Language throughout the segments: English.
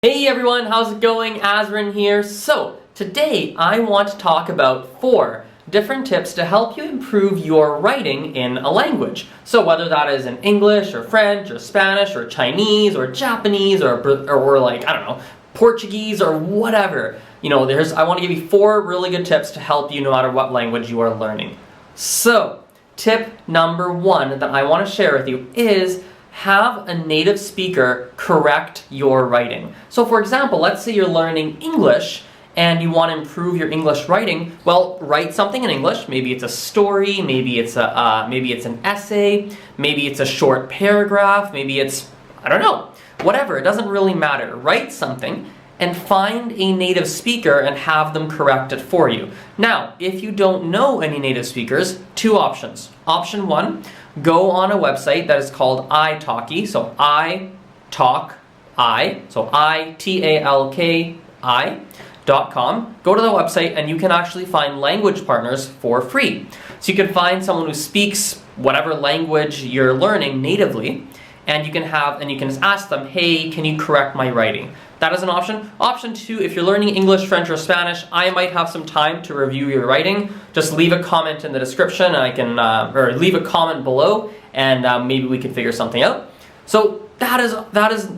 Hey everyone, how's it going? Azren here. So, today I want to talk about 4 different tips to help you improve your writing in a language. So whether that is in English or French or Spanish or Chinese or Japanese or like, I don't know, Portuguese or whatever. You know, I want to give you 4 really good tips to help you no matter what language you are learning. So, tip number 1 that I want to share with you is have a native speaker correct your writing. So for example, let's say you're learning English and you want to improve your English writing. Well, write something in English. Maybe it's a story, maybe it's an essay, maybe it's a short paragraph, maybe it's, I don't know, whatever. It doesn't really matter. Write something and find a native speaker and have them correct it for you. Now, if you don't know any native speakers, 2 options. Option 1, go on a website that is called italki, so italki.com. Go to the website and you can actually find language partners for free. So you can find someone who speaks whatever language you're learning natively, and you can just ask them, hey, can you correct my writing? That is an option. Option 2, if you're learning English, French, or Spanish, I might have some time to review your writing. Just leave a comment in the description, and or leave a comment below, and maybe we can figure something out. So that is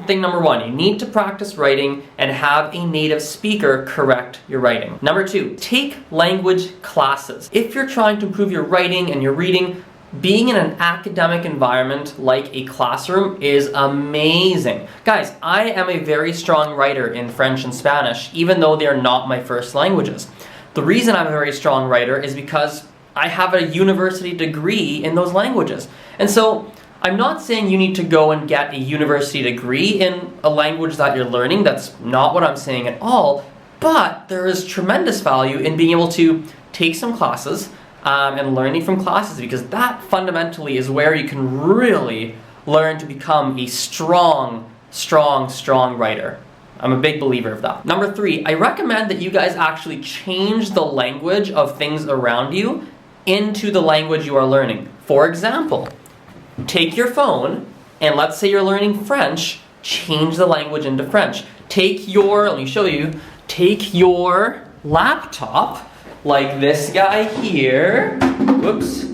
thing number 1. You need to practice writing and have a native speaker correct your writing. Number 2, take language classes. If you're trying to improve your writing and your reading, being in an academic environment like a classroom is amazing. Guys, I am a very strong writer in French and Spanish, even though they are not my first languages. The reason I'm a very strong writer is because I have a university degree in those languages. And so, I'm not saying you need to go and get a university degree in a language that you're learning. That's not what I'm saying at all. But there is tremendous value in being able to take some classes, and learning from classes, because that fundamentally is where you can really learn to become a strong writer. I'm a big believer of that. Number 3, I recommend that you guys actually change the language of things around you into the language you are learning. For example, take your phone and let's say you're learning French, change the language into French. Take your laptop, like this guy here, whoops,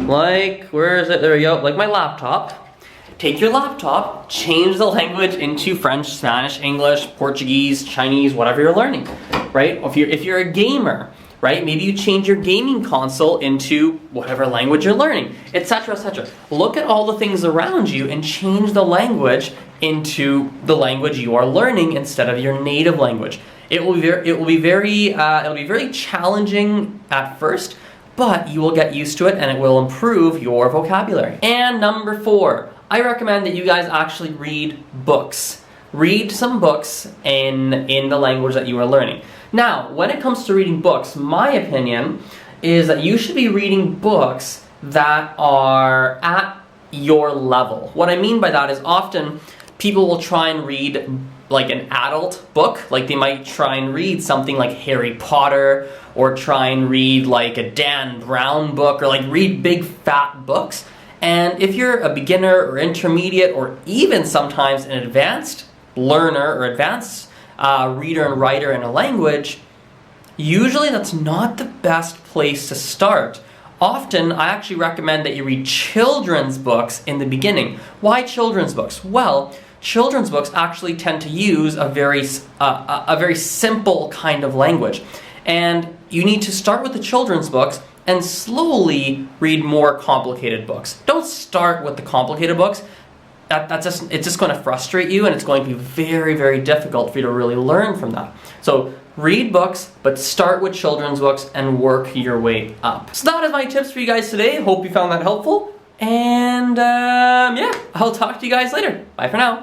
where is it, there we go, like my laptop. Take your laptop, change the language into French, Spanish, English, Portuguese, Chinese, whatever you're learning, right? If you're a gamer, right, maybe you change your gaming console into whatever language you're learning, etc., etc. Look at all the things around you and change the language into the language you are learning instead of your native language. It will be very challenging at first, but you will get used to it and it will improve your vocabulary. And number 4, I recommend that you guys actually read books. Read some books in the language that you are learning. Now, when it comes to reading books, my opinion is that you should be reading books that are at your level. What I mean by that is often people will try and read like an adult book, like they might try and read something like Harry Potter, or try and read like a Dan Brown book, or like read big fat books. And if you're a beginner or intermediate or even sometimes an advanced learner or advanced reader and writer in a language, usually that's not the best place to start. Often, I actually recommend that you read children's books in the beginning. Why children's books? Well, children's books actually tend to use a very simple kind of language. And you need to start with the children's books and slowly read more complicated books. Don't start with the complicated books. It's just going to frustrate you, and it's going to be very difficult for you to really learn from that. So read books, but start with children's books and work your way up. So that is my tips for you guys today. Hope you found that helpful. And yeah, I'll talk to you guys later. Bye for now.